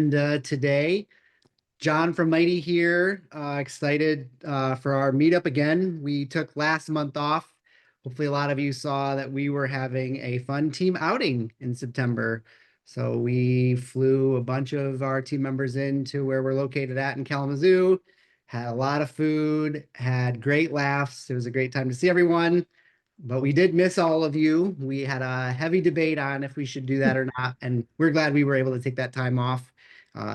And today, John from Mighty here, excited for our meetup again. We took last month off. Hopefully, a lot of you saw that we were having a fun team outing in September. So we flew a bunch of our team members into where we're located at in Kalamazoo, had a lot of food, had great laughs. It was a great time to see everyone, but we did miss all of you. We had a heavy debate on if we should do that or not, and we're glad we were able to take that time off,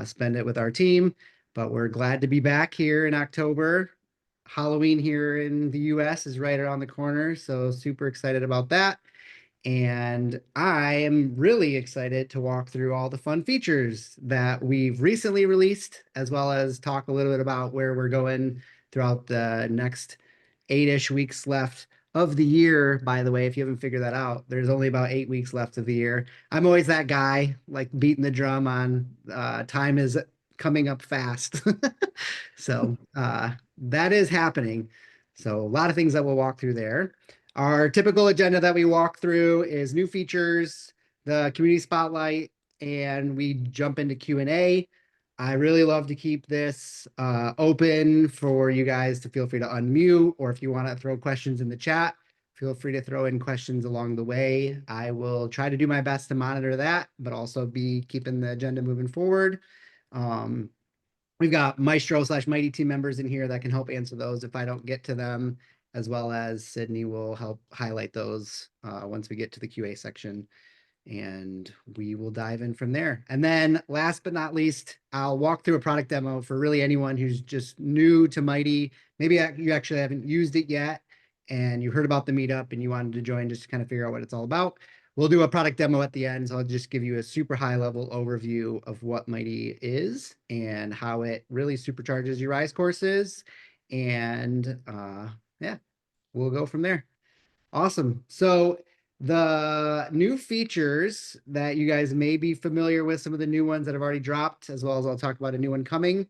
spend it with our team. But we're glad to be back here in October. Halloween here in the US is right around the corner, so super excited about that. And I am really excited to walk through all the fun features that we've recently released, as well as talk a little bit about where we're going throughout the next 8-ish weeks left of the year. By the way, if you haven't figured that out, there's only about 8 weeks left of the year. I'm always that guy, like beating the drum on time is coming up fast. So that is happening. So a lot of things that we'll walk through there. Our typical agenda that we walk through is new features, the community spotlight, and we jump into Q&A. I really love to keep this open for you guys to feel free to unmute, or if you want to throw questions in the chat, feel free to throw in questions along the way. I will try to do my best to monitor that, but also be keeping the agenda moving forward. We've got Maestro/Mighty team members in here that can help answer those if I don't get to them, as well as Sydney will help highlight those once we get to the QA section. And we will dive in from there. And then last but not least, I'll walk through a product demo for really anyone who's just new to Mighty. Maybe you actually haven't used it yet and you heard about the meetup and you wanted to join just to kind of figure out what it's all about. We'll do a product demo at the end. So I'll just give you a super high level overview of what Mighty is and how it really supercharges your RISE courses. And yeah, we'll go from there. Awesome. So the new features that you guys may be familiar with, some of the new ones that have already dropped, as well as I'll talk about a new one coming.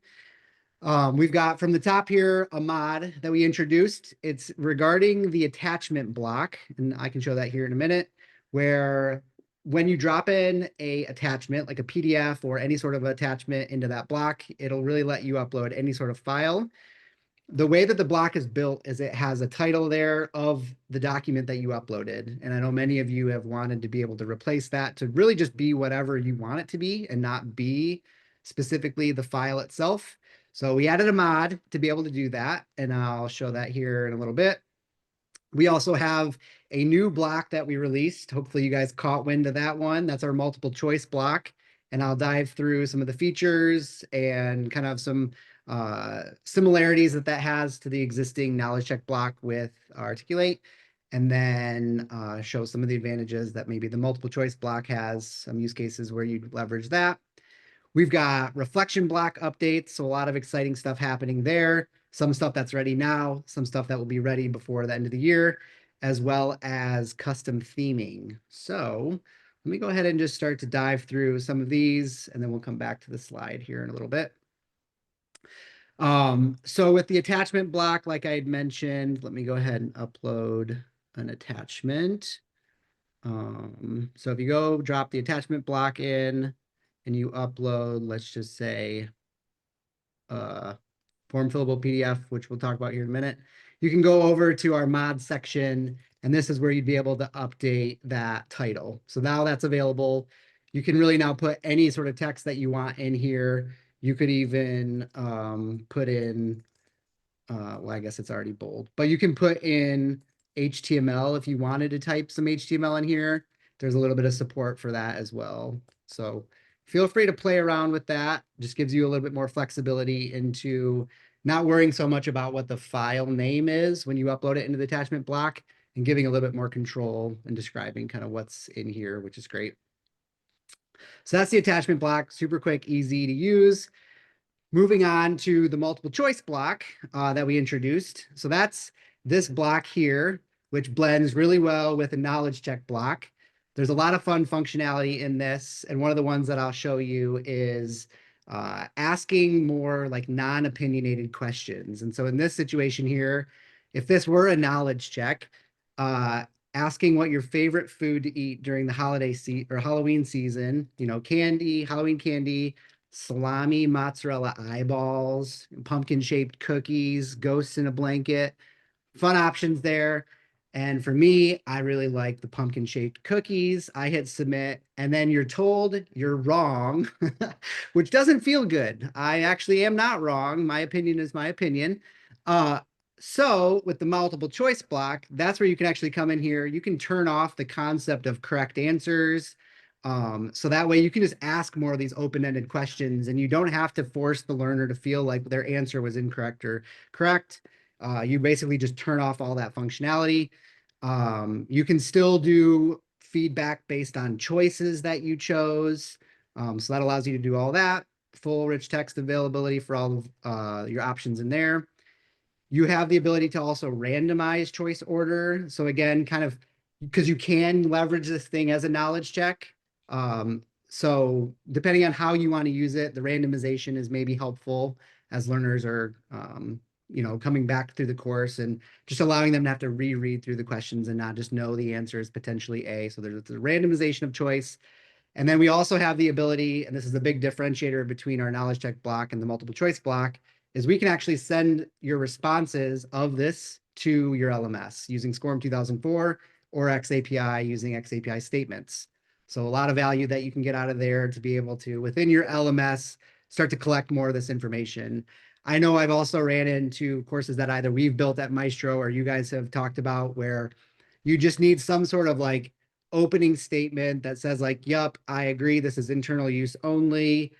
We've got from the top here a mod that we introduced. It's regarding the attachment block, and I can show that here in a minute, where when you drop in a attachment, like a PDF or any sort of attachment into that block, it'll really let you upload any sort of file. The way that the block is built is it has a title there of the document that you uploaded. And I know many of you have wanted to be able to replace that to really just be whatever you want it to be and not be specifically the file itself. So we added a mod to be able to do that, and I'll show that here in a little bit. We also have a new block that we released. Hopefully you guys caught wind of that one. That's our multiple choice block. And I'll dive through some of the features and kind of some similarities that has to the existing knowledge check block with Articulate, and then show some of the advantages that maybe the multiple choice block has, some use cases where you leverage that. We've got reflection block updates, so a lot of exciting stuff happening there. Some stuff that's ready now, some stuff that will be ready before the end of the year, as well as custom theming. So let me go ahead and just start to dive through some of these, and then we'll come back to the slide here in a little bit. So with the attachment block, like I had mentioned, let me go ahead and upload an attachment. So if you go drop the attachment block in and you upload, let's just say, form fillable PDF, which we'll talk about here in a minute, you can go over to our mod section, and this is where you'd be able to update that title. So now that's available. You can really now put any sort of text that you want in here. You could even put in, well, I guess it's already bold, but you can put in HTML if you wanted to type some HTML in here. There's a little bit of support for that as well. So feel free to play around with that. Just gives you a little bit more flexibility into not worrying so much about what the file name is when you upload it into the attachment block, and giving a little bit more control and describing kind of what's in here, which is great. So that's the attachment block, super quick, easy to use. Moving on to the multiple choice block that we introduced. So that's this block here, which blends really well with a knowledge check block. There's a lot of fun functionality in this. And one of the ones that I'll show you is asking more like non-opinionated questions. And so in this situation here, if this were a knowledge check, asking what your favorite food to eat during the holiday or Halloween season, you know, candy, Halloween candy, salami, mozzarella eyeballs, pumpkin-shaped cookies, ghosts in a blanket. Fun options there. And for me, I really like the pumpkin shaped cookies. I hit submit, and then you're told you're wrong, which doesn't feel good. I actually am not wrong. My opinion is my opinion. Uh, so with the multiple choice block, that's where you can actually come in here. You can turn off the concept of correct answers. So that way you can just ask more of these open-ended questions and you don't have to force the learner to feel like their answer was incorrect or correct. You basically just turn off all that functionality. You can still do feedback based on choices that you chose. So that allows you to do all that. Full rich text availability for all of your options in there. You have the ability to also randomize choice order. So again, kind of because you can leverage this thing as a knowledge check. So depending on how you want to use it, the randomization is maybe helpful as learners are, coming back through the course and just allowing them to have to reread through the questions and not just know the answer is potentially A. So there's the randomization of choice. And then we also have the ability, and this is the big differentiator between our knowledge check block and the multiple choice block, is we can actually send your responses of this to your LMS using SCORM 2004 or XAPI using XAPI statements. So a lot of value that you can get out of there to be able to, within your LMS, start to collect more of this information. I know I've also ran into courses that either we've built at Maestro or you guys have talked about where you just need some sort of like opening statement that says like, yup, I agree, this is internal use only.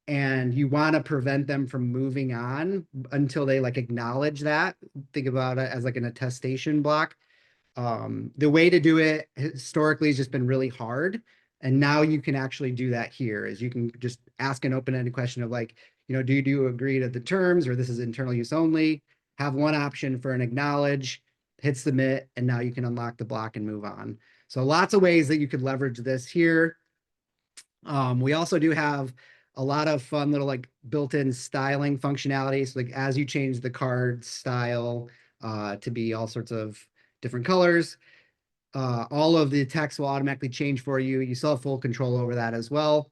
And you want to prevent them from moving on until they like acknowledge that. Think about it as like an attestation block. The way to do it historically has just been really hard. And now you can actually do that here is you can just ask an open-ended question of like, do you agree to the terms or this is internal use only? Have one option for an acknowledge, hit submit, and now you can unlock the block and move on. So lots of ways that you could leverage this here. We also do have a lot of fun little like built-in styling functionality. So like as you change the card style to be all sorts of different colors, all of the text will automatically change for you. You still have full control over that as well.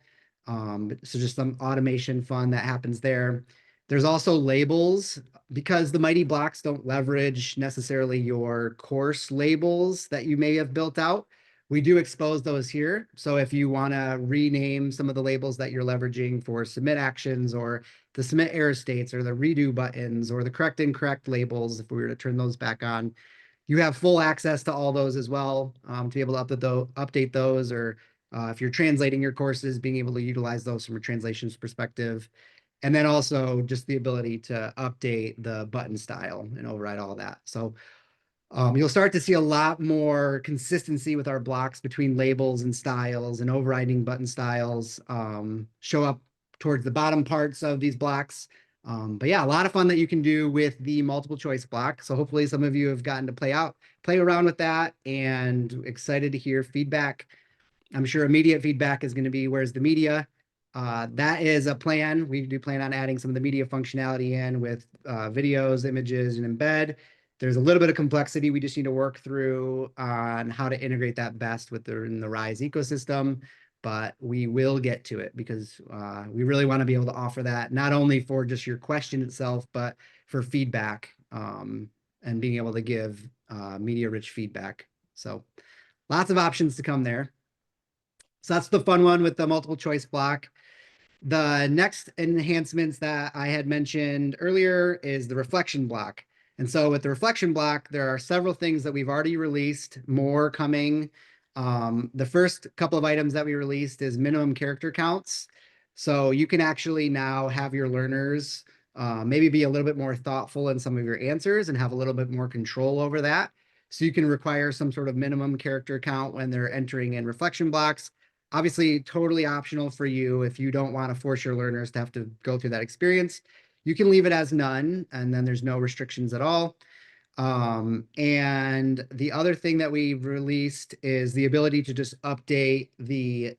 So just some automation fun that happens there. There's also labels because the Mighty blocks don't leverage necessarily your course labels that you may have built out. We do expose those here. So if you want to rename some of the labels that you're leveraging for submit actions or the submit error states or the redo buttons or the correct incorrect labels, if we were to turn those back on, you have full access to all those as well to be able to update those, or if you're translating your courses, being able to utilize those from a translations perspective. And then also just the ability to update the button style and override all that. So you'll start to see a lot more consistency with our blocks between labels and styles and overriding button styles show up towards the bottom parts of these blocks. But yeah, a lot of fun that you can do with the multiple choice block. So hopefully some of you have gotten to play around with that and excited to hear feedback. I'm sure immediate feedback is going to be where's the media. That is a plan. We do plan on adding some of the media functionality in with videos, images, and embed. There's a little bit of complexity we just need to work through on how to integrate that best within the Rise ecosystem, but we will get to it because we really want to be able to offer that not only for just your question itself, but for feedback and being able to give media-rich feedback. So lots of options to come there. So that's the fun one with the multiple choice block. The next enhancements that I had mentioned earlier is the reflection block. And so with the reflection block, there are several things that we've already released, more coming. The first couple of items that we released is minimum character counts. So you can actually now have your learners maybe be a little bit more thoughtful in some of your answers and have a little bit more control over that. So you can require some sort of minimum character count when they're entering in reflection blocks. Obviously, totally optional for you if you don't want to force your learners to have to go through that experience. You can leave it as none, and then there's no restrictions at all. And the other thing that we've released is the ability to just update the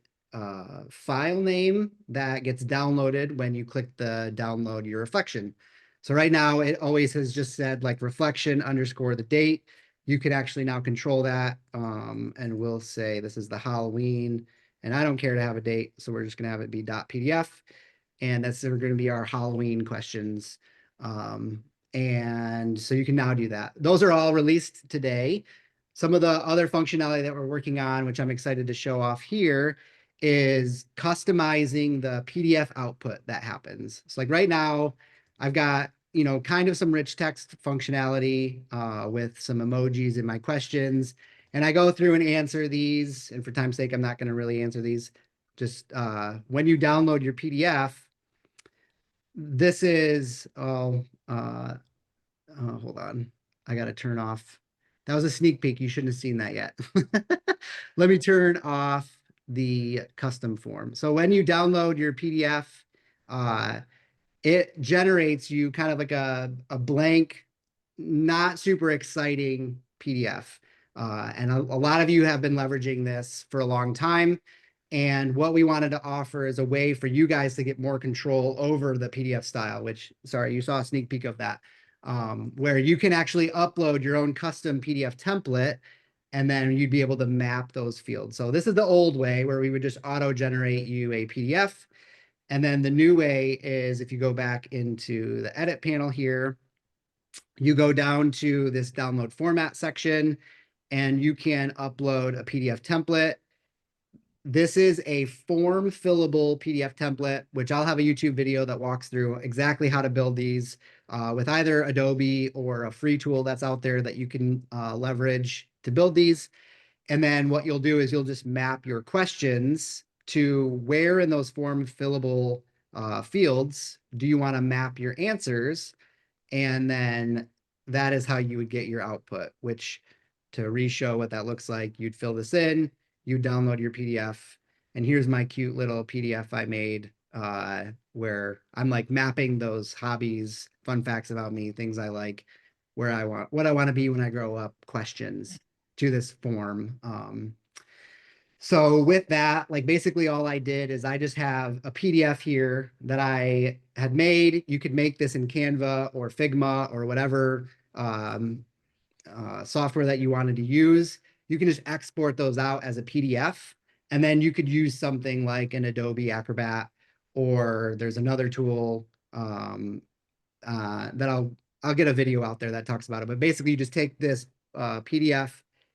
file name that gets downloaded when you click the download your reflection. So right now it always has just said like reflection underscore the date. You can actually now control that and we'll say this is the Halloween and I don't care to have a date. So we're just gonna have it be .pdf. and that's going to be our Halloween questions. Um, and so you can now do that. Those are all released today. Some of the other functionality that we're working on, which I'm excited to show off here, is customizing the PDF output that happens. So like right now, I've got, kind of some rich text functionality with some emojis in my questions. And I go through and answer these. And for time's sake, I'm not going to really answer these. Just when you download your PDF, this is, hold on. I got to turn off. That was a sneak peek. You shouldn't have seen that yet. Let me turn off the custom form. So when you download your PDF, uh, it generates you kind of like a blank, not super exciting PDF. And a lot of you have been leveraging this for a long time. And what we wanted to offer is a way for you guys to get more control over the PDF style, which, sorry, you saw a sneak peek of that, where you can actually upload your own custom PDF template, and then you'd be able to map those fields. So this is the old way where we would just auto generate you a PDF. And then the new way is if you go back into the edit panel here, you go down to this download format section, and you can upload a PDF template. This is a form fillable PDF template, which I'll have a YouTube video that walks through exactly how to build these with either Adobe or a free tool that's out there that you can leverage to build these. And then what you'll do is you'll just map your questions to where in those form fillable fields do you want to map your answers. And then that is how you would get your output, which, to re-show what that looks like, you'd fill this in, you download your PDF. And here's my cute little PDF I made where I'm like mapping those hobbies, fun facts about me, things I like, what I want to be when I grow up, questions to this form. So with that, like basically all I did is I just have a PDF here that I had made. You could make this in Canva or Figma or whatever software that you wanted to use. You can just export those out as a PDF, and then you could use something like an Adobe Acrobat, or there's another tool that I'll get a video out there that talks about it. But basically, you just take this PDF,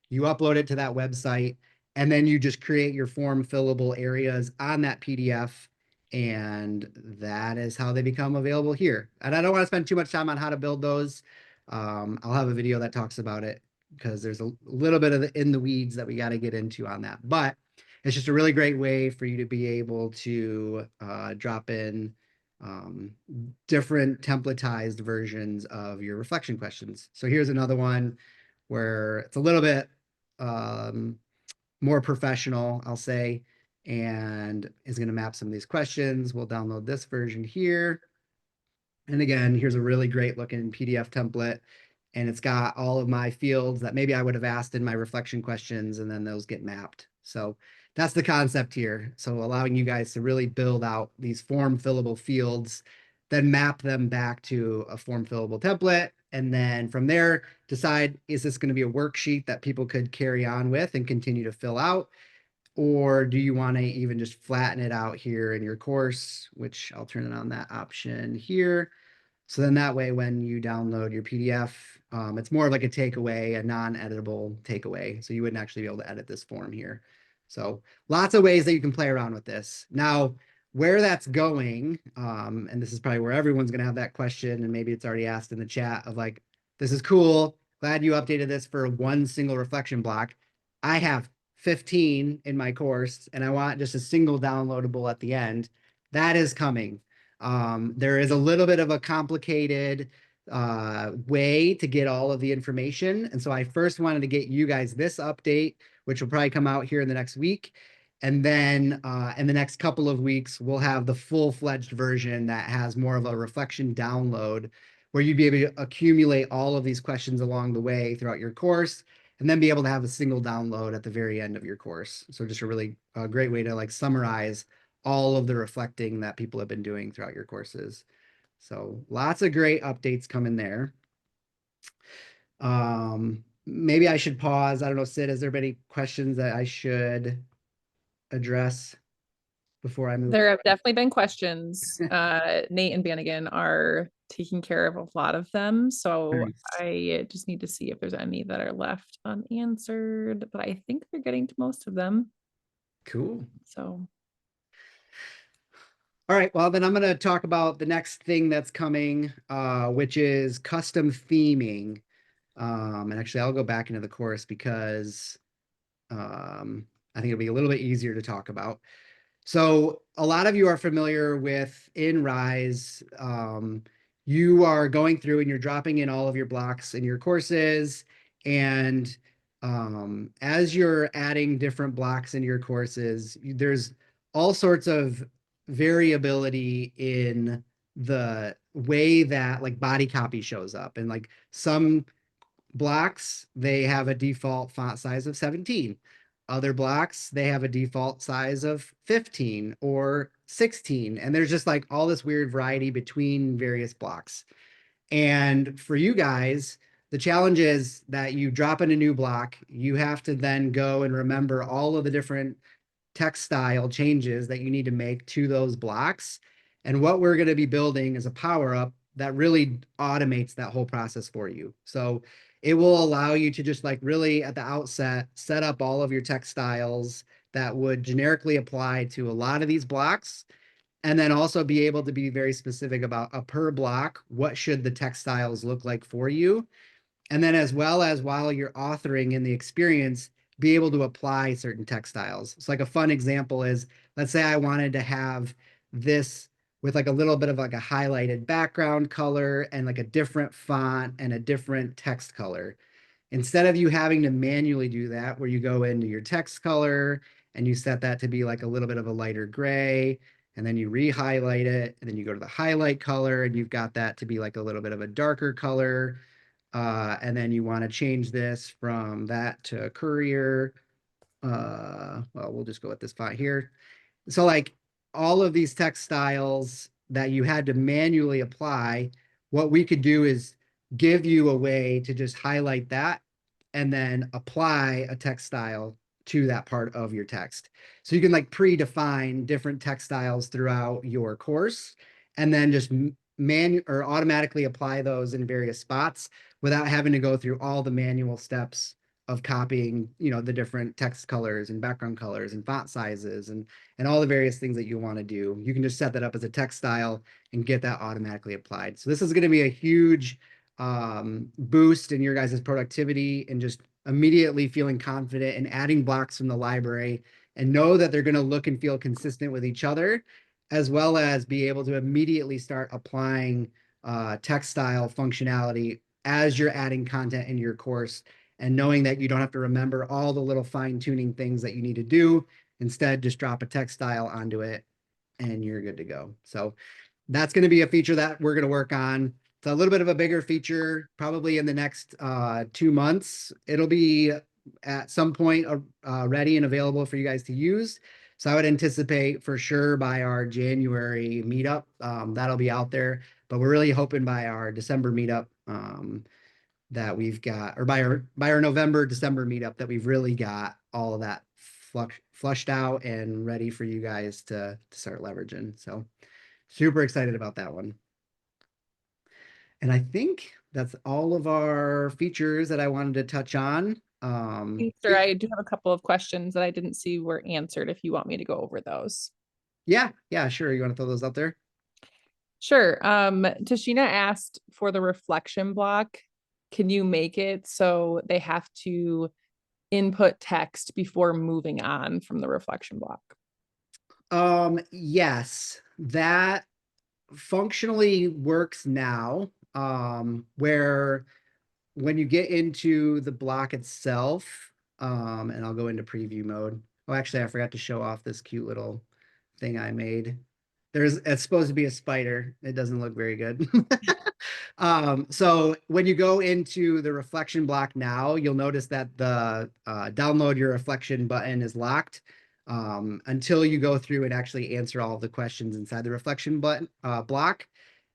you upload it to that website, and then you just create your form fillable areas on that PDF, and that is how they become available here. And I don't want to spend too much time on how to build those. I'll have a video that talks about it because there's a little bit of the in the weeds that we got to get into on that. But it's just a really great way for you to be able to drop in different templatized versions of your reflection questions. So here's another one where it's a little bit more professional, I'll say, and is going to map some of these questions. We'll download this version here. And again, here's a really great looking PDF template. And it's got all of my fields that maybe I would have asked in my reflection questions, and then those get mapped. So that's the concept here. So allowing you guys to really build out these form fillable fields, then map them back to a form fillable template. And then from there, decide, is this going to be a worksheet that people could carry on with and continue to fill out? Or do you want to even just flatten it out here in your course, which I'll turn it on that option here. So then that way, when you download your PDF, it's more of like a takeaway, a non-editable takeaway. So you wouldn't actually be able to edit this form here. So lots of ways that you can play around with this. Now, where that's going, and this is probably where everyone's going to have that question, and maybe it's already asked in the chat of like, this is cool. Glad you updated this for one single reflection block. I have 15 in my course, and I want just a single downloadable at the end. That is coming. There is a little bit of a complicated way to get all of the information. And so I first wanted to get you guys this update, which will probably come out here in the next week. And then in the next couple of weeks, we'll have the full-fledged version that has more of a reflection download where you'd be able to accumulate all of these questions along the way throughout your course, and then be able to have a single download at the very end of your course. So just a really great way to like summarize all of the reflecting that people have been doing throughout your courses. So lots of great updates coming there. Maybe I should pause. I don't know, Sid, has there been any questions that I should address? before I move? There have definitely been questions. Nate and Bannigan are taking care of a lot of them. So Nice. I just need to see if there's any that are left unanswered, but I think they're getting to most of them. Cool. So All right, well, then I'm going to talk about the next thing that's coming, which is custom theming. And actually, I'll go back into the course because I think it'll be a little bit easier to talk about. So a lot of you are familiar with in Rise. You are going through and you're dropping in all of your blocks in your courses. And as you're adding different blocks in your courses, there's all sorts of variability in the way that like body copy shows up. And like some blocks, they have a default font size of 17. Other blocks, they have a default size of 15 or 16. And there's just like all this weird variety between various blocks. And for you guys, the challenge is that you drop in a new block, you have to then go and remember all of the different text style changes that you need to make to those blocks. And what we're going to be building is a power up that really automates that whole process for you. So it will allow you to just like really at the outset set up all of your text styles that would generically apply to a lot of these blocks, and then also be able to be very specific about a per block, what should the text styles look like for you, and then as well as while you're authoring in the experience, be able to apply certain textiles. So like a fun example is, let's say I wanted to have this with like a little bit of like a highlighted background color and like a different font and a different text color. Instead of you having to manually do that, where you go into your text color and you set that to be like a little bit of a lighter gray, and then you re-highlight it, and then you go to the highlight color and you've got that to be like a little bit of a darker color, and then you want to change this from that to courier. Well, we'll just go with this font here. So like all of these text styles that you had to manually apply, what we could do is give you a way to just highlight that and then apply a text style to that part of your text. So you can like predefine different text styles throughout your course and then just or automatically apply those in various spots without having to go through all the manual steps of copying, the different text colors and background colors and font sizes and all the various things that you want to do. You can just set that up as a text style and get that automatically applied. So this is going to be a huge boost in your guys' productivity and just immediately feeling confident and adding blocks from the library and know that they're going to look and feel consistent with each other, as well as be able to immediately start applying text style functionality as you're adding content into your course, and knowing that you don't have to remember all the little fine tuning things that you need to do. Instead, just drop a text style onto it and you're good to go. So that's going to be a feature that we're going to work on. It's a little bit of a bigger feature, probably in the next 2 months. It'll be at some point ready and available for you guys to use. So I would anticipate for sure by our January meetup, that'll be out there. But we're really hoping by our December meetup that we've got, or by our November, December meetup, that we've really got all of that flushed out and ready for you guys to start leveraging. So super excited about that one. And I think that's all of our features that I wanted to touch on. Sir, I do have a couple of questions that I didn't see were answered if you want me to go over those. Yeah, sure. You want to throw those out there? Sure. Tashina asked for the reflection block. Can you make it so they have to input text before moving on from the reflection block? Yes, that functionally works now, where when you get into the block itself, and I'll go into preview mode. Oh, actually, I forgot to show off this cute little thing I made. It's supposed to be a spider. It doesn't look very good. So when you go into the reflection block now, you'll notice that the download your reflection button is locked until you go through and actually answer all of the questions inside the reflection button block.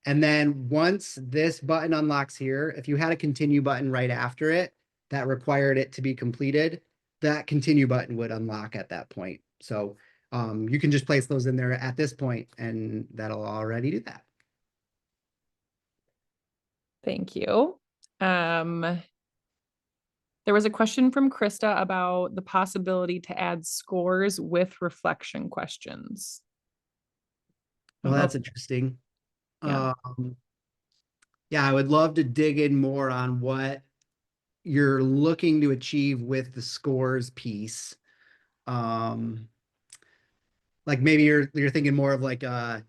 And then once this button unlocks here, if you had a continue button right after it that required it to be completed, that continue button would unlock at that point. So You can just place those in there at this point, and that'll already do that. Thank you. There was a question from Krista about the possibility to add scores with reflection questions. I Well, don't know that's if- interesting. Yeah. Um, yeah, I would love to dig in more on what you're looking to achieve with the scores piece. Um, like maybe you're thinking more of like a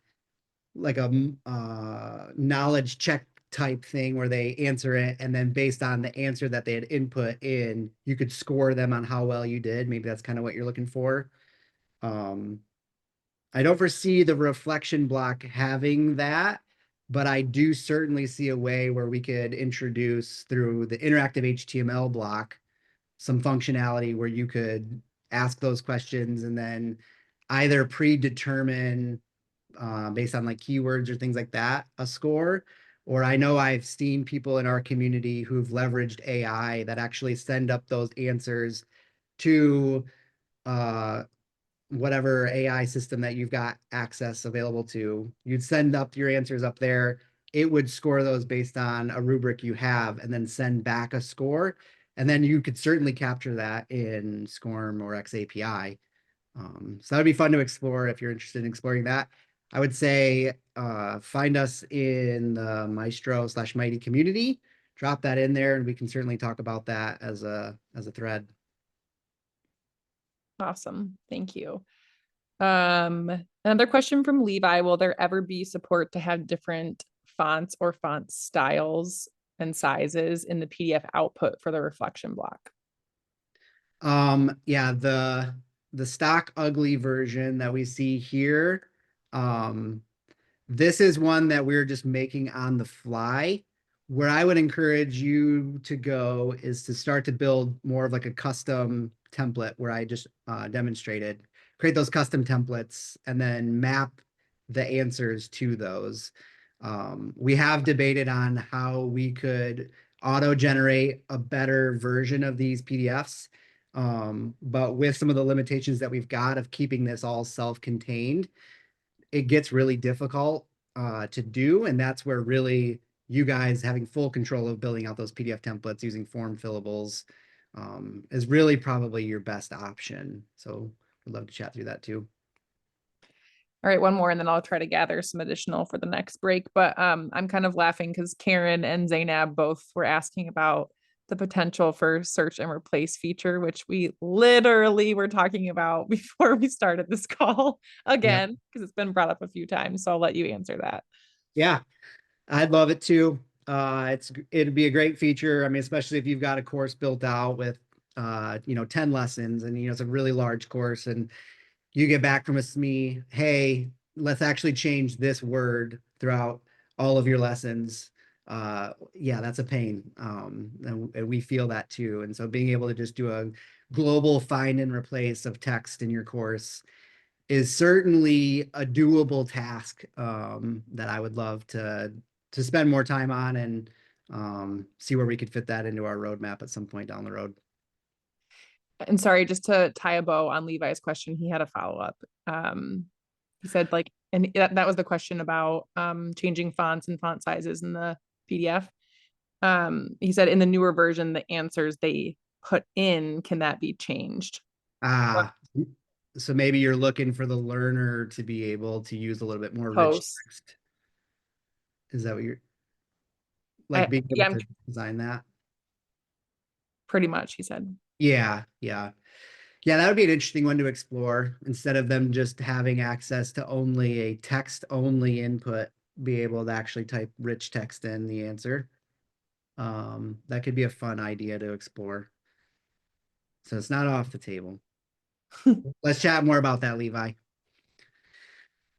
knowledge check type thing where they answer it, and then based on the answer that they had input in, you could score them on how well you did. Maybe that's kind of what you're looking for. Um, I don't foresee the reflection block having that, but I do certainly see a way where we could introduce through the interactive HTML block some functionality where you could ask those questions and then either predetermine based on like keywords or things like that, a score. Or I know I've seen people in our community who've leveraged AI that actually send up those answers to uh, whatever AI system that you've got access available to. You'd send up your answers up there. It would score those based on a rubric you have and then send back a score. And then you could certainly capture that in SCORM or XAPI. So that would be fun to explore if you're interested in exploring that. I would say find us in the Maestro/Mighty community. Drop that in there, and we can certainly talk about that as a thread. Awesome. Thank you. Another question from Levi, will there ever be support to have different fonts or font styles and sizes in the PDF output for the reflection block? Yeah, the stock ugly version that we see here, um, this is one that we're just making on the fly. Where I would encourage you to go is to start to build more of like a custom template where I just demonstrated. Create those custom templates and then map the answers to those. We have debated on how we could auto generate a better version of these PDFs. But with some of the limitations that we've got of keeping this all self-contained, it gets really difficult to do. And that's where really you guys having full control of building out those PDF templates using form fillables is really probably your best option. So I'd love to chat through that too. All right, one more, and then I'll try to gather some additional for the next break. But I'm kind of laughing because Karen and Zainab both were asking about the potential for search and replace feature, which we literally were talking about before we started this call Yeah. again, because it's been brought up a few times. So I'll let you answer that. Yeah, I'd love it too. It'd be a great feature. I mean, especially if you've got a course built out with 10 lessons and it's a really large course and you get back from a SME, hey, let's actually change this word throughout all of your lessons. Yeah, that's a pain. And we feel that too. And so being able to just do a global find and replace of text in your course is certainly a doable task that I would love to spend more time on and see where we could fit that into our roadmap at some point down the road. And sorry, just to tie a bow on Levi's question, he had a follow-up. He said like, and that was the question about changing fonts and font sizes in the PDF. He said in the newer version, the answers they put in, can that be changed? Ah, so maybe you're looking for the learner to be able to use a little bit more rich Post. text. Is that what you're like being able Yeah, I'm to design that? pretty much, he said. Yeah, yeah. Yeah, that would be an interesting one to explore instead of them just having access to only a text only input, be able to actually type rich text in the answer. That could be a fun idea to explore. So it's not off the table. Let's chat more about that, Levi.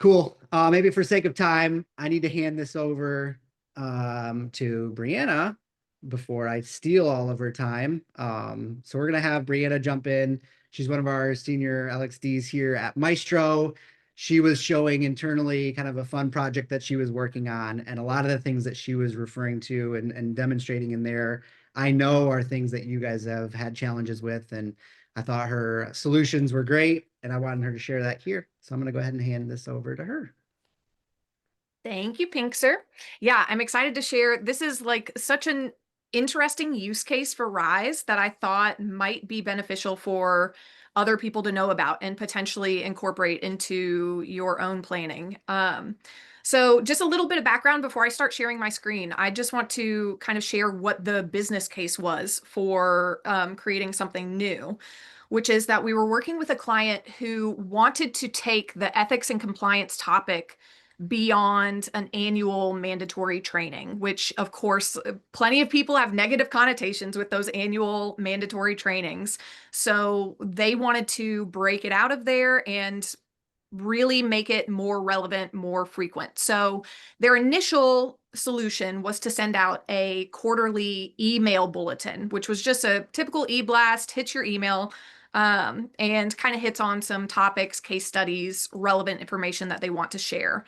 Cool. Maybe for sake of time, I need to hand this over to Brianna before I steal all of her time. So we're gonna have Brianna jump in. She's one of our senior LXDs here at Maestro. She was showing internally kind of a fun project that she was working on, and a lot of the things that she was referring to and demonstrating in there, I know are things that you guys have had challenges with, and I thought her solutions were great and I wanted her to share that here. So I'm going to go ahead and hand this over to her. Thank you, Pinkster. Yeah, I'm excited to share. This is like such an interesting use case for Rise that I thought might be beneficial for other people to know about and potentially incorporate into your own planning. So just a little bit of background before I start sharing my screen. I just want to kind of share what the business case was for creating something new, which is that we were working with a client who wanted to take the ethics and compliance topic beyond an annual mandatory training, which of course, plenty of people have negative connotations with those annual mandatory trainings. So they wanted to break it out of there and really make it more relevant, more frequent. So their initial solution was to send out a quarterly email bulletin, which was just a typical e-blast, hits your email, and kind of hits on some topics, case studies, relevant information that they want to share.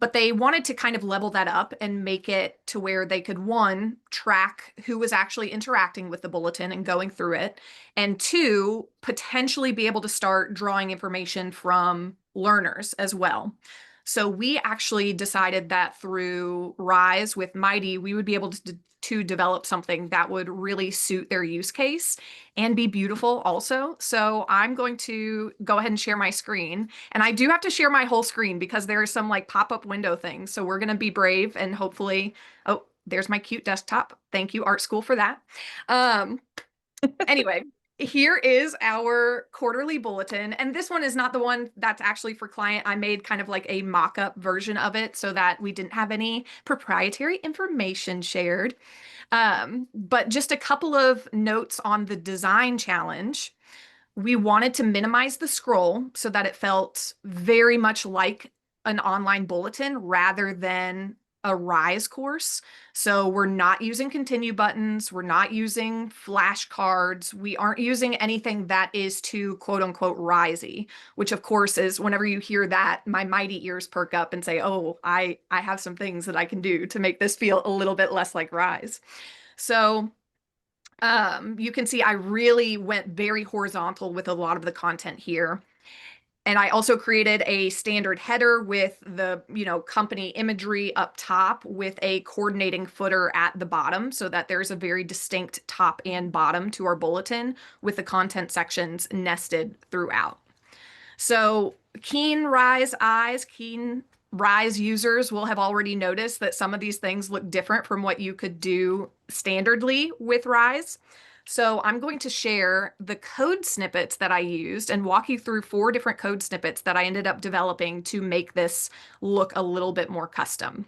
But they wanted to kind of level that up and make it to where they could, one, track who was actually interacting with the bulletin and going through it, and two, potentially be able to start drawing information from learners as well. So we actually decided that through Rise with Mighty, we would be able to develop something that would really suit their use case and be beautiful also. So I'm going to go ahead and share my screen. And I do have to share my whole screen because there are some like pop-up window things. So we're going to be brave and hopefully, oh, there's my cute desktop. Thank you, Art School, for that. Anyway, here is our quarterly bulletin. And this one is not the one that's actually for client. I made kind of like a mock-up version of it so that we didn't have any proprietary information shared. But just a couple of notes on the design challenge. We wanted to minimize the scroll so that it felt very much like an online bulletin rather than a Rise course. So we're not using continue buttons. We're not using flashcards. We aren't using anything that is too quote unquote risey, which of course is whenever you hear that, my mighty ears perk up and say, oh, I have some things that I can do to make this feel a little bit less like Rise. So you can see I really went very horizontal with a lot of the content here. And I also created a standard header with the, company imagery up top with a coordinating footer at the bottom so that there's a very distinct top and bottom to our bulletin with the content sections nested throughout. So keen Rise eyes, keen Rise users will have already noticed that some of these things look different from what you could do standardly with Rise. So I'm going to share the code snippets that I used and walk you through 4 different code snippets that I ended up developing to make this look a little bit more custom.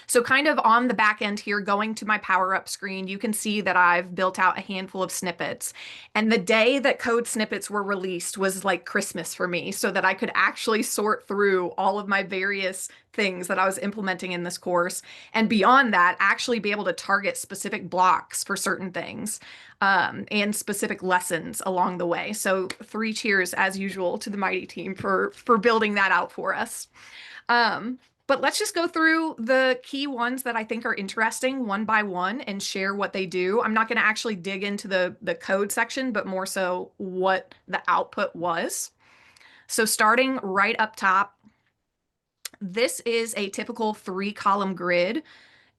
So kind of on the back end here, going to my power up screen, you can see that I've built out a handful of snippets. And the day that code snippets were released was like Christmas for me, so that I could actually sort through all of my various things that I was implementing in this course. And beyond that, actually be able to target specific blocks for certain things and specific lessons along the way. So 3 cheers as usual to the Mighty team for building that out for us. But let's just go through the key ones that I think are interesting one by one and share what they do. I'm not going to actually dig into the code section, but more so what the output was. So starting right up top, this is a typical 3-column grid.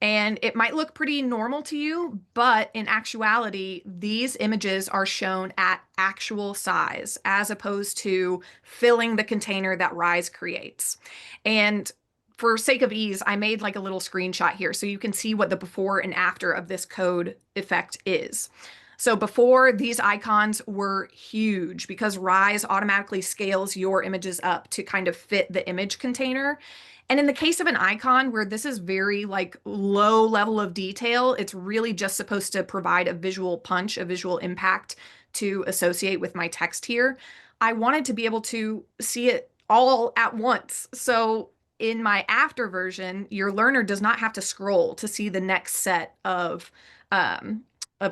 And it might look pretty normal to you, but in actuality, these images are shown at actual size as opposed to filling the container that Rise creates. And for sake of ease, I made like a little screenshot here so you can see what the before and after of this code effect is. So before, these icons were huge because Rise automatically scales your images up to kind of fit the image container. And in the case of an icon where this is very like low level of detail, it's really just supposed to provide a visual punch, a visual impact to associate with my text here. I wanted to be able to see it all at once. So in my after version, your learner does not have to scroll to see the next set of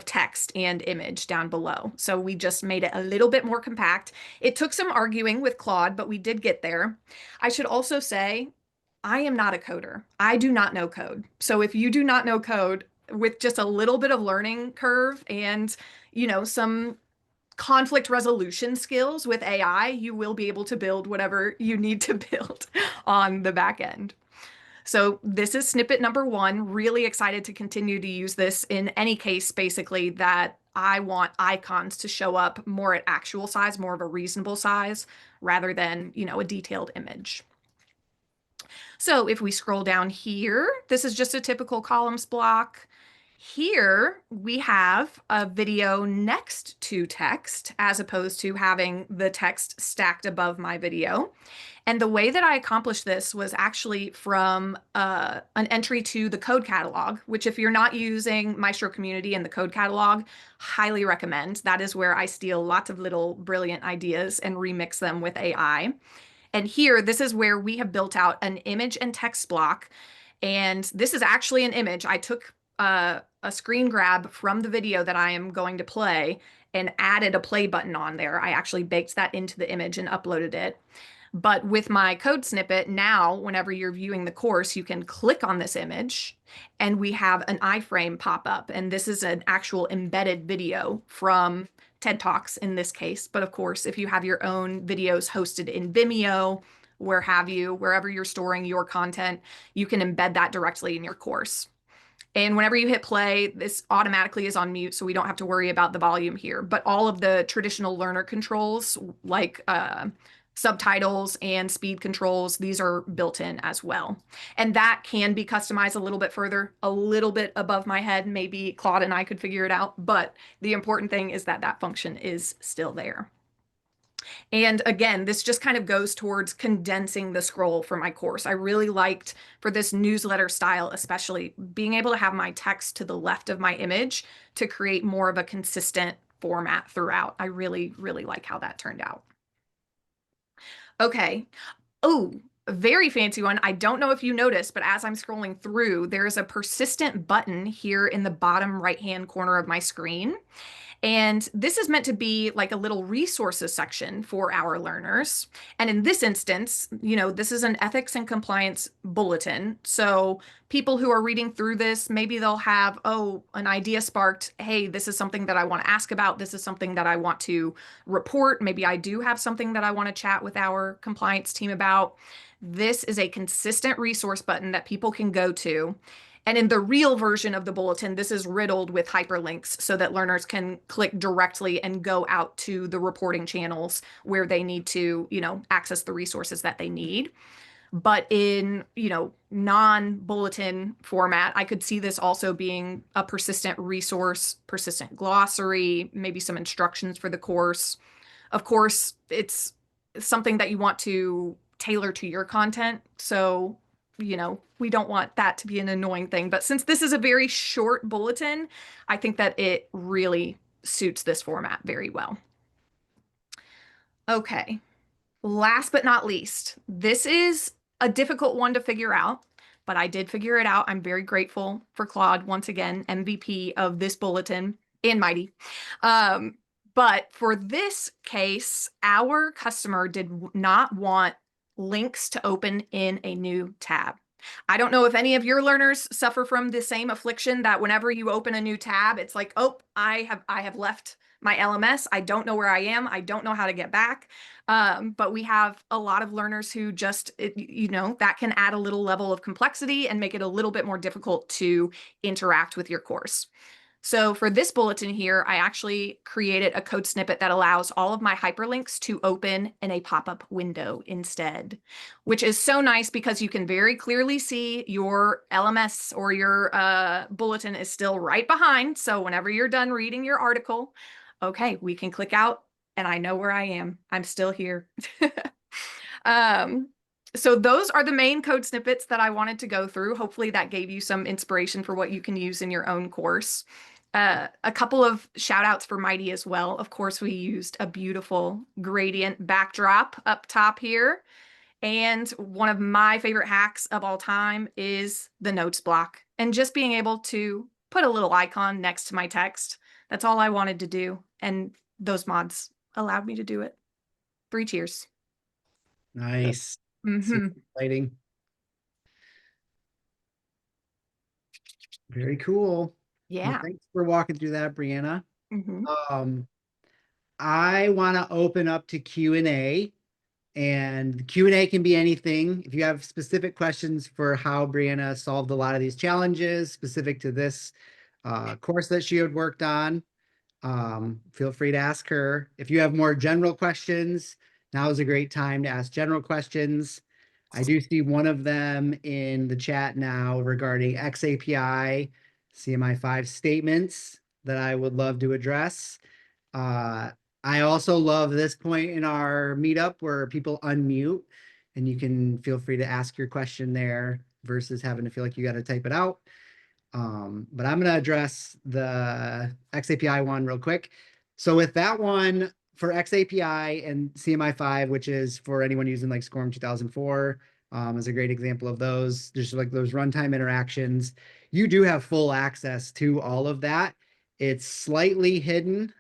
text and image down below. So we just made it a little bit more compact. It took some arguing with Claude, but we did get there. I should also say, I am not a coder. I do not know code. So if you do not know code with just a little bit of learning curve and, some conflict resolution skills with AI, you will be able to build whatever you need to build on the back end. So this is snippet number one. Really excited to continue to use this in any case, basically, that I want icons to show up more at actual size, more of a reasonable size, rather than, a detailed image. So if we scroll down here, this is just a typical columns block. Here we have a video next to text as opposed to having the text stacked above my video. And the way that I accomplished this was actually from an entry to the code catalog, which if you're not using Maestro Community and the code catalog, highly recommend. That is where I steal lots of little brilliant ideas and remix them with AI. And here, this is where we have built out an image and text block. And this is actually an image. I took a screen grab from the video that I am going to play and added a play button on there. I actually baked that into the image and uploaded it. But with my code snippet, now, whenever you're viewing the course, you can click on this image and we have an iframe pop up. And this is an actual embedded video from TED Talks in this case. But of course, if you have your own videos hosted in Vimeo, where have you, wherever you're storing your content, you can embed that directly in your course. And whenever you hit play, this automatically is on mute, so we don't have to worry about the volume here. But all of the traditional learner controls, like subtitles and speed controls, these are built in as well. And that can be customized a little bit further, a little bit above my head. Maybe Claude and I could figure it out. But the important thing is that that function is still there. And again, this just kind of goes towards condensing the scroll for my course. I really liked, for this newsletter style especially, being able to have my text to the left of my image to create more of a consistent format throughout. I really, really like how that turned out. Okay. Oh, a very fancy one. I don't know if you noticed, but as I'm scrolling through, there's a persistent button here in the bottom right-hand corner of my screen. And this is meant to be like a little resources section for our learners. And in this instance, this is an ethics and compliance bulletin. So people who are reading through this, maybe they'll have, an idea sparked. Hey, this is something that I want to ask about. This is something that I want to report. Maybe I do have something that I want to chat with our compliance team about. This is a consistent resource button that people can go to. And in the real version of the bulletin, this is riddled with hyperlinks so that learners can click directly and go out to the reporting channels where they need to, access the resources that they need. But in, non-bulletin format, I could see this also being a persistent resource, persistent glossary, maybe some instructions for the course. Of course, it's something that you want to tailor to your content. So we don't want that to be an annoying thing. But since this is a very short bulletin, I think that it really suits this format very well. Okay, last but not least, this is a difficult one to figure out, but I did figure it out. I'm very grateful for Claude, once again, MVP of this bulletin and Mighty. But for this case, our customer did not want links to open in a new tab. I don't know if any of your learners suffer from the same affliction that whenever you open a new tab, it's like, I have left my LMS. I don't know where I am. I don't know how to get back. But we have a lot of learners who just, that can add a little level of complexity and make it a little bit more difficult to interact with your course. So for this bulletin here, I actually created a code snippet that allows all of my hyperlinks to open in a pop-up window instead, which is so nice because you can very clearly see your LMS or your bulletin is still right behind. So whenever you're done reading your article, okay, we can click out and I know where I am. I'm still here. So those are the main code snippets that I wanted to go through. Hopefully that gave you some inspiration for what you can use in your own course. A couple of shout outs for Mighty as well. Of course, we used a beautiful gradient backdrop up top here. And one of my favorite hacks of all time is the notes block. And just being able to put a little icon next to my text. That's all I wanted to do. And those mods allowed me to do it. 3 cheers. Nice. Mm-hmm. Super exciting. Very cool. Yeah. Well, thanks for walking through that, Brianna. Mm-hmm. I want to open up to Q&A, and Q&A can be anything. If you have specific questions for how Brianna solved a lot of these challenges specific to this course that she had worked on, feel free to ask her. If you have more general questions, now is a great time to ask general questions. I do see one of them in the chat now regarding XAPI CMI5 statements that I would love to address. I also love this point in our meetup where people unmute and you can feel free to ask your question there versus having to feel like you got to type it out. But I'm going to address the XAPI one real quick. So with that one for XAPI and CMI5, which is for anyone using like SCORM 2004, is a great example of those. Just like those runtime interactions, you do have full access to all of that. It's slightly hidden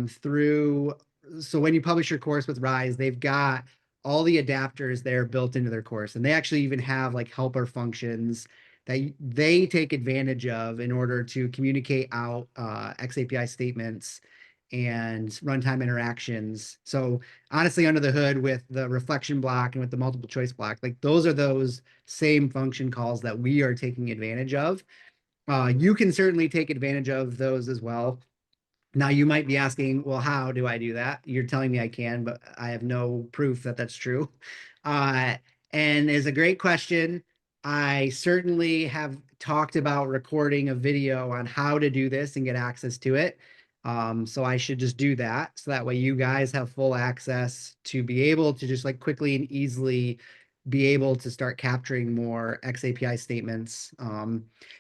through. So when you publish your course with Rise, they've got all the adapters there built into their course, and they actually even have like helper functions that they take advantage of in order to communicate out XAPI statements and runtime interactions. So honestly, under the hood with the reflection block and with the multiple choice block, like those are those same function calls that we are taking advantage of. You can certainly take advantage of those as well. Now you might be asking, well, how do I do that? You're telling me I can, but I have no proof that that's true. Uh, and is a great question. I certainly have talked about recording a video on how to do this and get access to it. So I should just do that. So that way you guys have full access to be able to just like quickly and easily be able to start capturing more XAPI statements.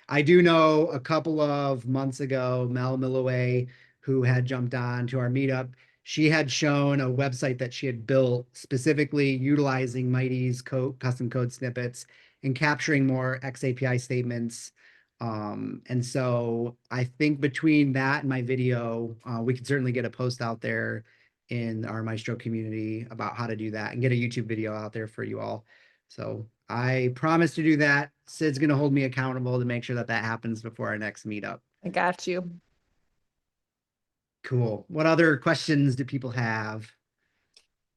I do know a couple of months ago, Mel Milloway, who had jumped on to our meetup, she had shown a website that she had built specifically utilizing Mighty's custom code snippets and capturing more XAPI statements. And so I think between that and my video, we could certainly get a post out there in our Maestro community about how to do that and get a YouTube video out there for you all. So I promise to do that. Sid's going to hold me accountable to make sure that that happens before our next meetup. I got you. Cool. What other questions do people have?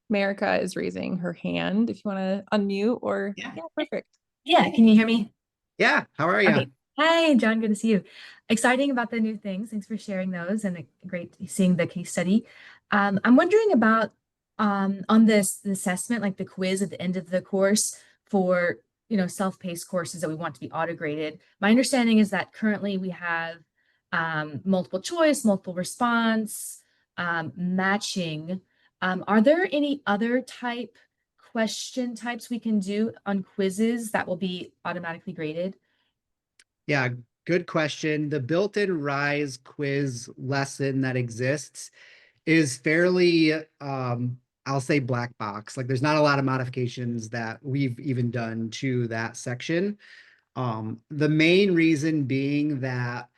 America is raising her hand if you want to unmute or Yeah. perfect. Yeah, can you hear me? Yeah, how are you? Okay. Hi, John, good to see you. Exciting about the new things. Thanks for sharing those and great seeing the case study. I'm wondering about on this assessment, like the quiz at the end of the course for self-paced courses that we want to be auto-graded. My understanding is that currently we have multiple choice, multiple response, matching. Are there any other question types we can do on quizzes that will be automatically graded? Yeah, good question. The built-in Rise quiz lesson that exists is fairly, I'll say black box. Like there's not a lot of modifications that we've even done to that section. The main reason being that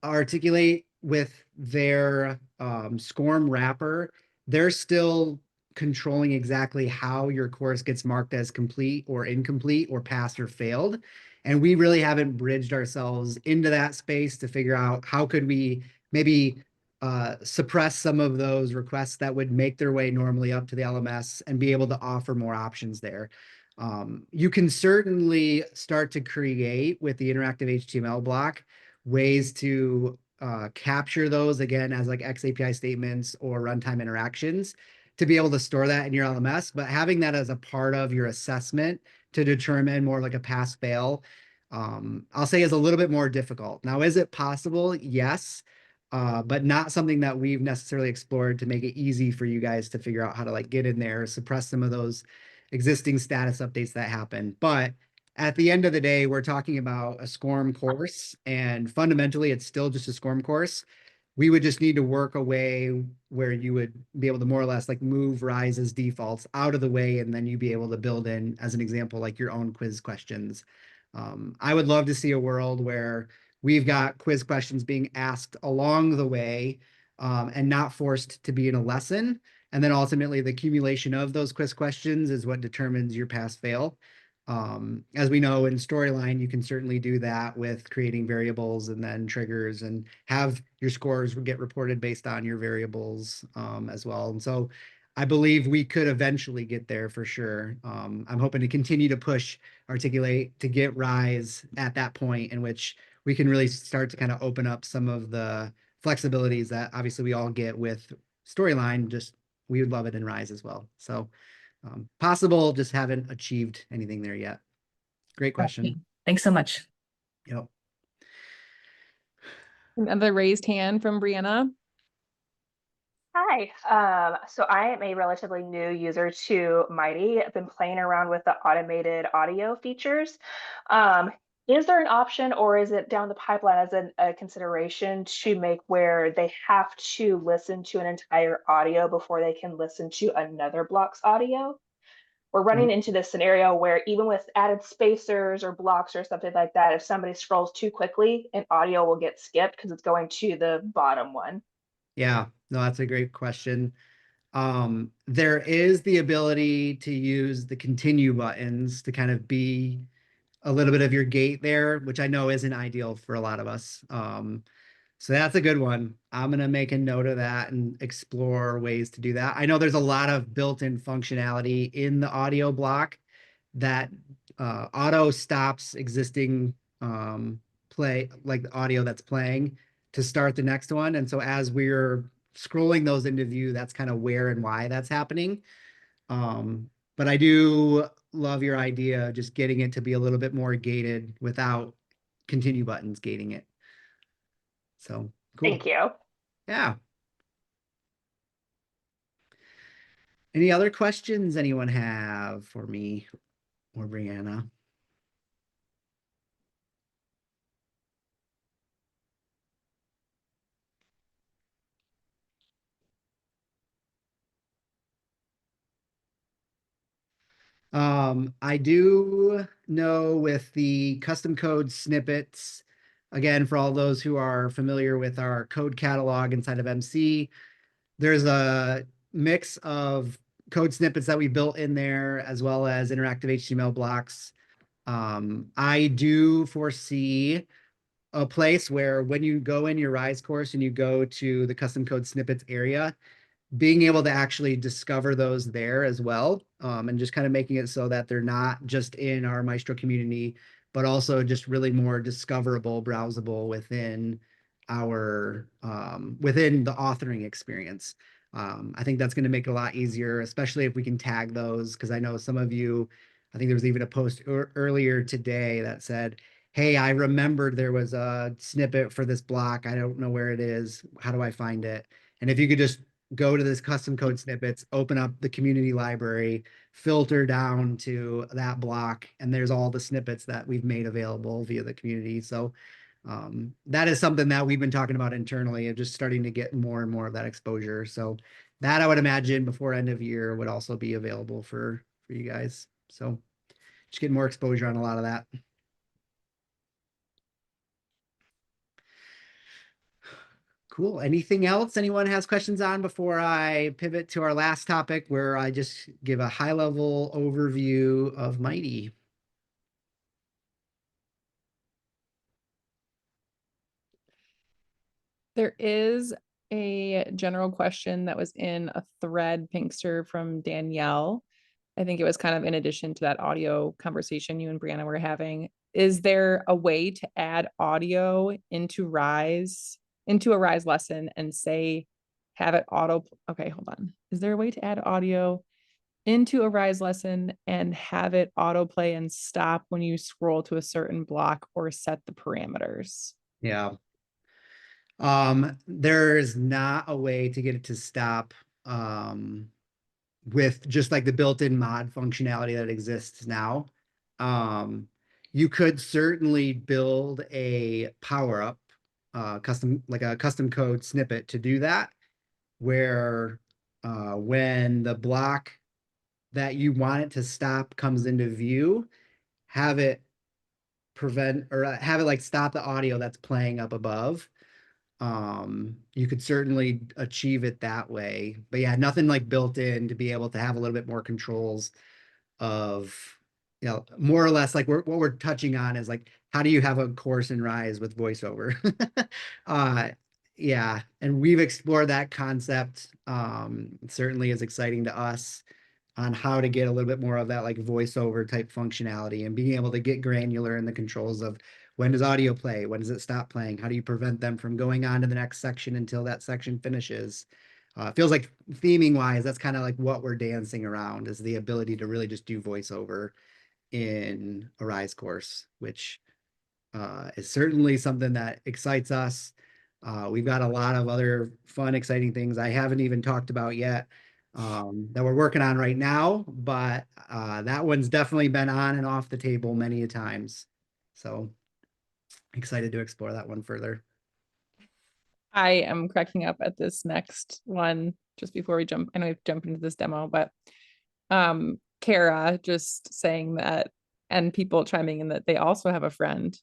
Articulate with their SCORM wrapper, they're still controlling exactly how your course gets marked as complete or incomplete or passed or failed. And we really haven't bridged ourselves into that space to figure out how could we maybe suppress some of those requests that would make their way normally up to the LMS and be able to offer more options there. You can certainly start to create with the interactive HTML block ways to capture those again as like XAPI statements or runtime interactions to be able to store that in your LMS, but having that as a part of your assessment to determine more like a pass fail, I'll say is a little bit more difficult. Now, is it possible? Yes, but not something that we've necessarily explored to make it easy for you guys to figure out how to like get in there, suppress some of those existing status updates that happen. But at the end of the day, we're talking about a SCORM course, and fundamentally, it's still just a SCORM course. We would just need to work a way where you would be able to more or less like move Rise's defaults out of the way, and then you'd be able to build in, as an example, like your own quiz questions. I would love to see a world where we've got quiz questions being asked along the way and not forced to be in a lesson. And then ultimately the accumulation of those quiz questions is what determines your pass fail. As we know in Storyline, you can certainly do that with creating variables and then triggers and have your scores get reported based on your variables as well. And so I believe we could eventually get there for sure. I'm hoping to continue to push Articulate to get Rise at that point in which we can really start to kind of open up some of the flexibilities that obviously we all get with Storyline. Just we would love it in Rise as well. So possible, just haven't achieved anything there yet. Great question. Thanks so much. Yep. Another raised hand from Brianna. Hi, so I am a relatively new user to Mighty. I've been playing around with the automated audio features. Is there an option or is it down the pipeline as a consideration to make where they have to listen to an entire audio before they can listen to another block's audio? We're running into this scenario where even with added spacers or blocks or something like that, if somebody scrolls too quickly, an audio will get skipped because it's going to the bottom one. Yeah, no, that's a great question. There is the ability to use the continue buttons to kind of be a little bit of your gate there, which I know isn't ideal for a lot of us. So that's a good one. I'm going to make a note of that and explore ways to do that. I know there's a lot of built-in functionality in the audio block that auto stops existing play, like the audio that's playing to start the next one. And so as we're scrolling those into view, that's kind of where and why that's happening. But I do love your idea of just getting it to be a little bit more gated without continue buttons gating it. So cool. Thank you. Yeah. Any other questions anyone have for me or Brianna? I do know with the custom code snippets, again, for all those who are familiar with our code catalog inside of MC, there's a mix of code snippets that we built in there as well as interactive HTML blocks. I do foresee a place where when you go in your Rise course and you go to the custom code snippets area, being able to actually discover those there as well, and just kind of making it so that they're not just in our Maestro community, but also just really more discoverable, browsable within our within the authoring experience. I think that's going to make it a lot easier, especially if we can tag those, because I know some of you, I think there was even a post earlier today that said, hey, I remembered there was a snippet for this block. I don't know where it is. How do I find it? And if you could just go to this custom code snippets, open up the community library, filter down to that block, and there's all the snippets that we've made available via the community. So that is something that we've been talking about internally of just starting to get more and more of that exposure. So that I would imagine before end of year would also be available for you guys. So just get more exposure on a lot of that. Cool. Anything else anyone has questions on before I pivot to our last topic where I just give a high level overview of Mighty? There is a general question that was in a thread, Pinkster, from Danielle. I think it was kind of in addition to that audio conversation you and Brianna were having. Is there a way to add audio into a Rise lesson and say, have it auto? Okay, hold on. Is there a way to add audio into a Rise lesson and have it autoplay and stop when you scroll to a certain block or set the parameters? Yeah. There's not a way to get it to stop with just like the built-in mod functionality that exists now. You could certainly build a power-up custom, like a custom code snippet to do that, where when the block that you want it to stop comes into view, have it prevent or have it like stop the audio that's playing up above. You could certainly achieve it that way, but yeah, nothing like built in to be able to have a little bit more controls of you know, more or less like what we're touching on is like, how do you have a course in Rise with voiceover? uh, yeah, and we've explored that concept. It certainly is exciting to us on how to get a little bit more of that like voiceover type functionality and being able to get granular in the controls of when does audio play, when does it stop playing, how do you prevent them from going on to the next section until that section finishes. It feels like theming wise, that's kind of like what we're dancing around, is the ability to really just do voiceover in a Rise course, which is certainly something that excites us. We've got a lot of other fun, exciting things I haven't even talked about yet, that we're working on right now, but that one's definitely been on and off the table many a times. So excited to explore that one further. I am cracking up at this next one just before we jump. I know we jump into this demo, but Kara just saying that, and people chiming in that they also have a friend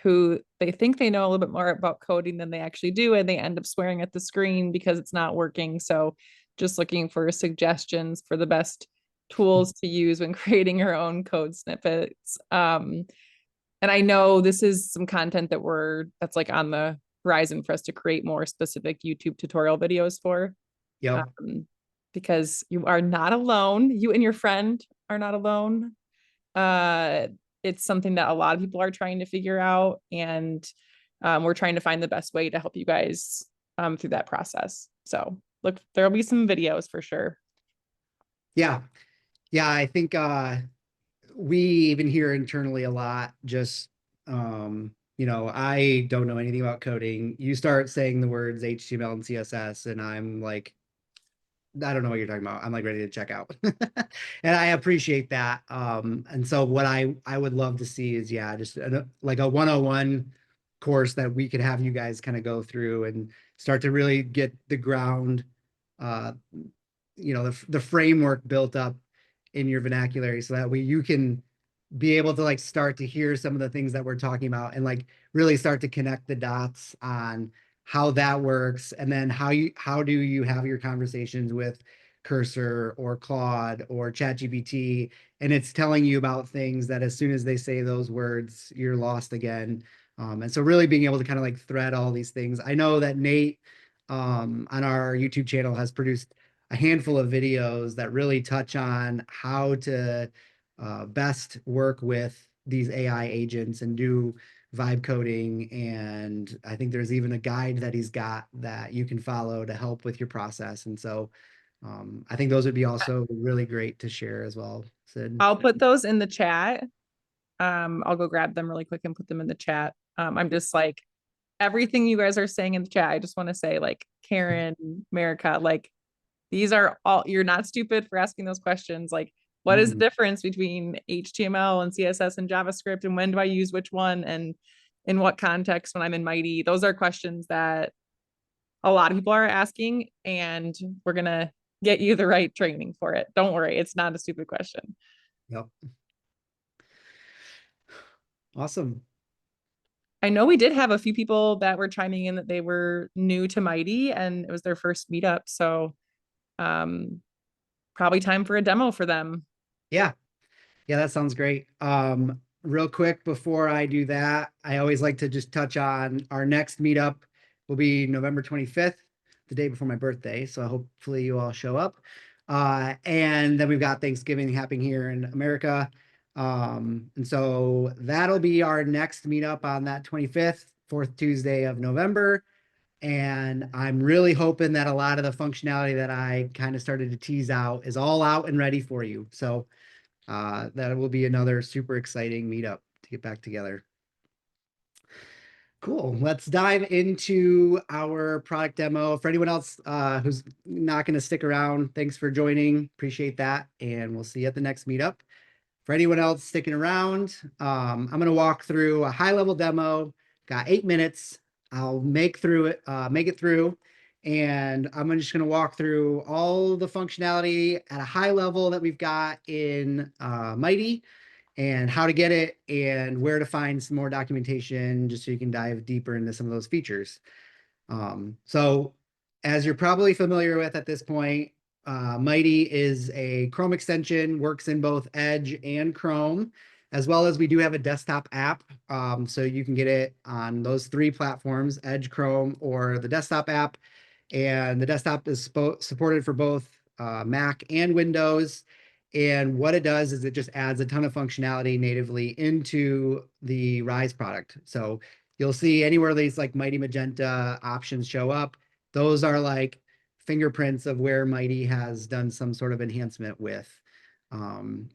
who they think they know a little bit more about coding than they actually do, and they end up swearing at the screen because it's not working. So just looking for suggestions for the best tools to use when creating your own code snippets. And I know this is some content that's like on the horizon for us to create more specific YouTube tutorial videos for. Yep. Because you are not alone. You and your friend are not alone. It's something that a lot of people are trying to figure out, and we're trying to find the best way to help you guys through that process. So look, there'll be some videos for sure. Yeah. Yeah, I think we even hear internally a lot, just you know, I don't know anything about coding. You start saying the words HTML and CSS, and I'm like, I don't know what you're talking about. I'm like ready to check out. And I appreciate that. And so what I would love to see is, yeah, just like a 101 course that we could have you guys kind of go through and start to really get the ground, uh, you know, the framework built up in your vernacular, so that way you can be able to like start to hear some of the things that we're talking about and like really start to connect the dots on how that works, and then how do you have your conversations with Cursor or Claude or ChatGPT, and it's telling you about things that as soon as they say those words, you're lost again. And so really being able to kind of like thread all these things. I know that Nate on our YouTube channel has produced a handful of videos that really touch on how to best work with these AI agents and do vibe coding. And I think there's even a guide that he's got that you can follow to help with your process. And so I think those would be also really great to share as well, Sid. I'll put those in the chat. I'll go grab them really quick and put them in the chat. I'm just like, everything you guys are saying in the chat, I just want to say, like, Karen, America, like, these are all, you're not stupid for asking those questions. Like, what is the difference between HTML and CSS and JavaScript, and when do I use which one, and in what context when I'm in Mighty? Those are questions that a lot of people are asking, and we're gonna get you the right training for it. Don't worry, it's not a stupid question. Yep. Awesome. I know we did have a few people that were chiming in that they were new to Mighty and it was their first meetup. So probably time for a demo for them. Yeah. Yeah, that sounds great. Real quick before I do that, I always like to just touch on our next meetup will be November 25th, the day before my birthday. So hopefully you all show up. And then we've got Thanksgiving happening here in America. And so that'll be our next meetup on that 25th, fourth Tuesday of November. And I'm really hoping that a lot of the functionality that I kind of started to tease out is all out and ready for you. So that will be another super exciting meetup to get back together. Cool. Let's dive into our product demo. For anyone else who's not going to stick around, thanks for joining. Appreciate that. And we'll see you at the next meetup. For anyone else sticking around, I'm going to walk through a high-level demo. Got 8 minutes. I'll make it through. And I'm just going to walk through all the functionality at a high level that we've got in Mighty, and how to get it, and where to find some more documentation, just so you can dive deeper into some of those features. So as you're probably familiar with at this point, Mighty is a Chrome extension, works in both Edge and Chrome, as well as we do have a desktop app. So you can get it on those 3 platforms, Edge, Chrome, or the desktop app. And the desktop is supported for both Mac and Windows. And what it does is it just adds a ton of functionality natively into the Rise product. So you'll see anywhere these like Mighty Magenta options show up, those are like fingerprints of where Mighty has done some sort of enhancement with. And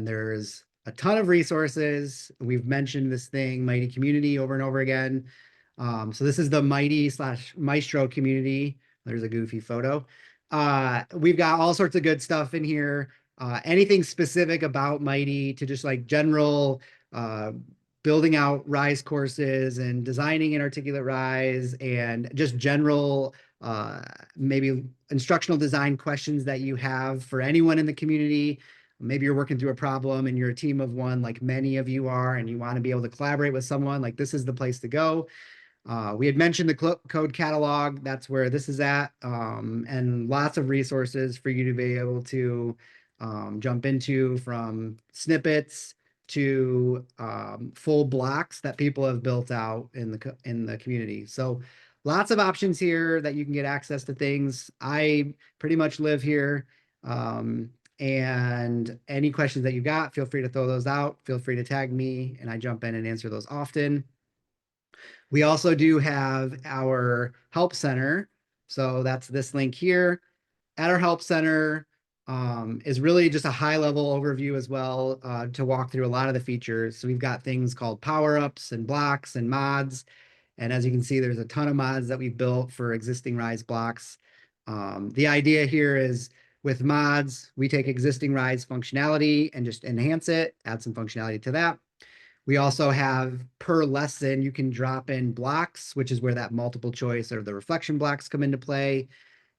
there's a ton of resources. We've mentioned this thing, Mighty Community, over and over again. So this is the Mighty/Maestro community. There's a goofy photo. We've got all sorts of good stuff in here. Anything specific about Mighty to just like general building out Rise courses and designing an articulate Rise and just general maybe instructional design questions that you have for anyone in the community. Maybe you're working through a problem and you're a team of one, like many of you are, and you want to be able to collaborate with someone, like this is the place to go. We had mentioned the code catalog. That's where this is at, and lots of resources for you to be able to jump into, from snippets to full blocks that people have built out in the community. So lots of options here that you can get access to things. I pretty much live here. And any questions that you got, feel free to throw those out. Feel free to tag me and I jump in and answer those often. We also do have our help center. So that's this link here. At our help center is really just a high level overview as well to walk through a lot of the features. So we've got things called power-ups and blocks and mods. And as you can see, there's a ton of mods that we've built for existing Rise blocks. The idea here is with mods, we take existing Rise functionality and just enhance it, add some functionality to that. We also have per lesson, you can drop in blocks, which is where that multiple choice or the reflection blocks come into play.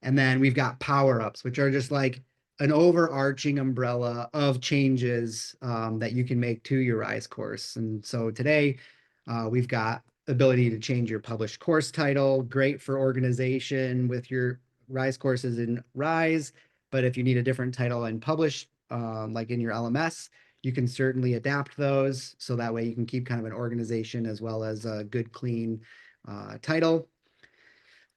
And then we've got power-ups, which are just like an overarching umbrella of changes that you can make to your Rise course. And so today we've got ability to change your published course title, great for organization with your Rise courses in Rise. But if you need a different title and publish, like in your LMS, you can certainly adapt those. So that way you can keep kind of an organization as well as a good, clean title.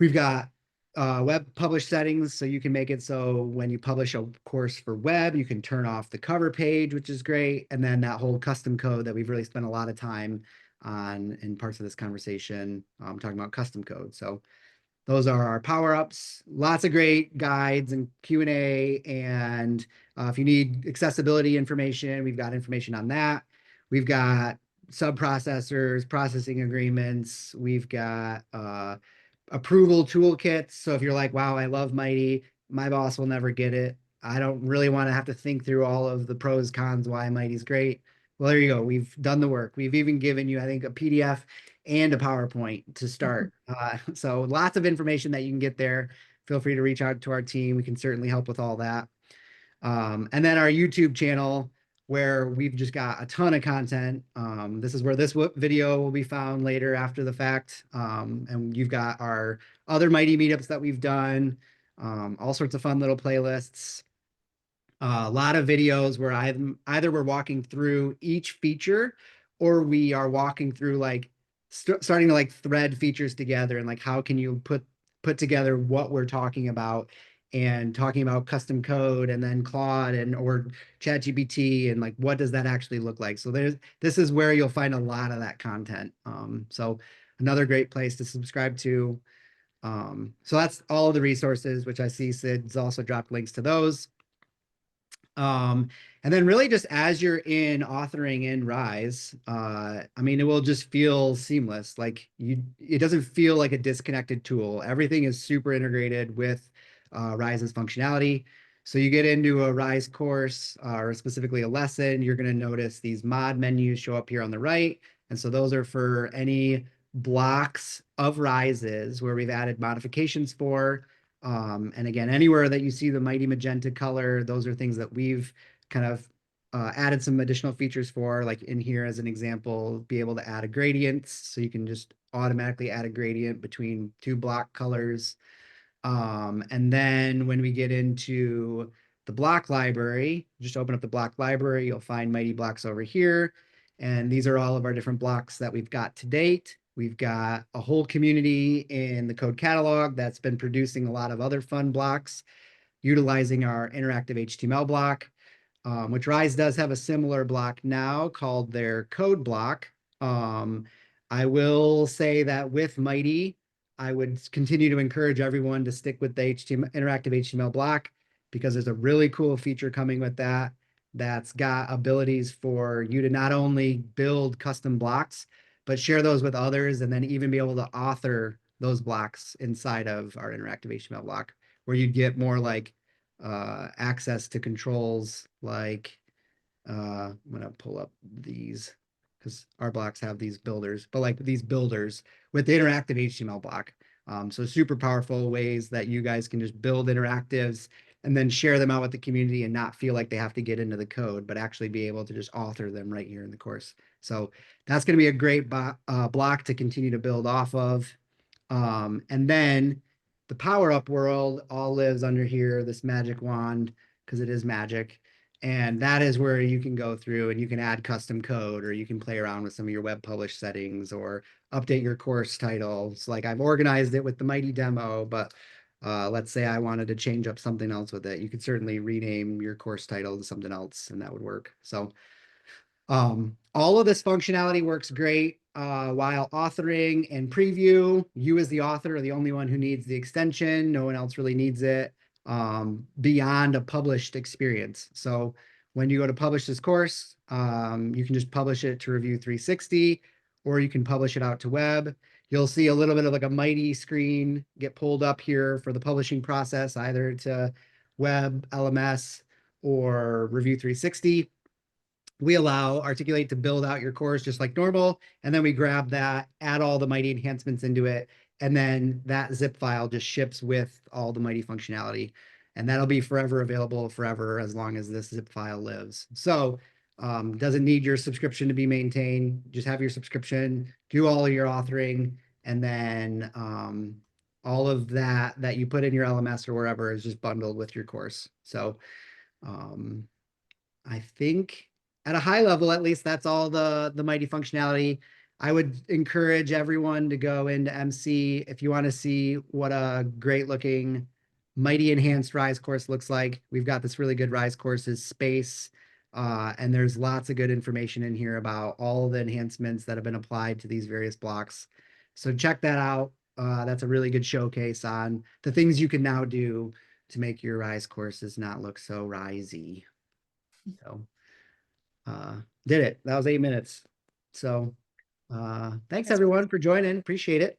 We've got web publish settings, so you can make it so when you publish a course for web, you can turn off the cover page, which is great. And then that whole custom code that we've really spent a lot of time on in parts of this conversation, talking about custom code. So those are our power-ups. Lots of great guides and Q&A. And if you need accessibility information, we've got information on that. We've got sub-processors, processing agreements. We've got approval toolkits. So if you're like, wow, I love Mighty, my boss will never get it. I don't really want to have to think through all of the pros, cons, why Mighty's great. Well, there you go. We've done the work. We've even given you, I think, a PDF and a PowerPoint to start. So lots of information that you can get there. Feel free to reach out to our team. We can certainly help with all that. And then our YouTube channel, where we've just got a ton of content. This is where this video will be found later after the fact. And you've got our other Mighty Meetups that we've done, all sorts of fun little playlists. A lot of videos where either we're walking through each feature or we are walking through like starting to like thread features together and like how can you put together what we're talking about and talking about custom code and then Claude and or ChatGPT and like what does that actually look like. So this is where you'll find a lot of that content. So another great place to subscribe to. So that's all of the resources, which I see Sid's also dropped links to those. And then really just as you're in authoring in Rise, I mean, it will just feel seamless. Like it doesn't feel like a disconnected tool. Everything is super integrated with Rise's functionality. So you get into a Rise course or specifically a lesson, you're going to notice these mod menus show up here on the right. And so those are for any blocks of Rises where we've added modifications for. And again, anywhere that you see the Mighty Magenta color, those are things that we've kind of added some additional features for, like in here as an example, be able to add a gradient. So you can just automatically add a gradient between 2 block colors. And then when we get into the block library, just open up the block library, you'll find Mighty Blocks over here. And these are all of our different blocks that we've got to date. We've got a whole community in the code catalog that's been producing a lot of other fun blocks utilizing our interactive HTML block, which Rise does have a similar block now called their code block. I will say that with Mighty, I would continue to encourage everyone to stick with the interactive HTML block because there's a really cool feature coming with that that's got abilities for you to not only build custom blocks, but share those with others and then even be able to author those blocks inside of our interactive HTML block, where you'd get more like access to controls like I'm gonna pull up these because our blocks have these builders, but like these builders with the interactive HTML block. So super powerful ways that you guys can just build interactives and then share them out with the community and not feel like they have to get into the code, but actually be able to just author them right here in the course. So that's going to be a great block to continue to build off of. And then the power up world all lives under here, this magic wand, because it is magic. And that is where you can go through and you can add custom code, or you can play around with some of your web publish settings or update your course titles. Like I've organized it with the Mighty demo, but let's say I wanted to change up something else with it. You could certainly rename your course title to something else and that would work. So all of this functionality works great while authoring and preview. You as the author are the only one who needs the extension. No one else really needs it beyond a published experience. So when you go to publish this course, you can just publish it to Review 360, or you can publish it out to web. You'll see a little bit of like a Mighty screen get pulled up here for the publishing process, either to web, LMS, or Review 360. We allow Articulate to build out your course just like normal, and then we grab that, add all the Mighty enhancements into it, and then that zip file just ships with all the Mighty functionality, and that'll be forever available forever as long as this zip file lives. So doesn't need your subscription to be maintained. Just have your subscription, do all of your authoring, and then all of that you put in your LMS or wherever is just bundled with your course. So I think at a high level, at least, that's all the Mighty functionality. I would encourage everyone to go into MC if you want to see what a great looking Mighty enhanced Rise course looks like. We've got this really good Rise courses space, and there's lots of good information in here about all the enhancements that have been applied to these various blocks. So check that out. That's a really good showcase on the things you can now do to make your Rise courses not look so risey. So did it. That was 8 minutes. So thanks everyone for joining. Appreciate it.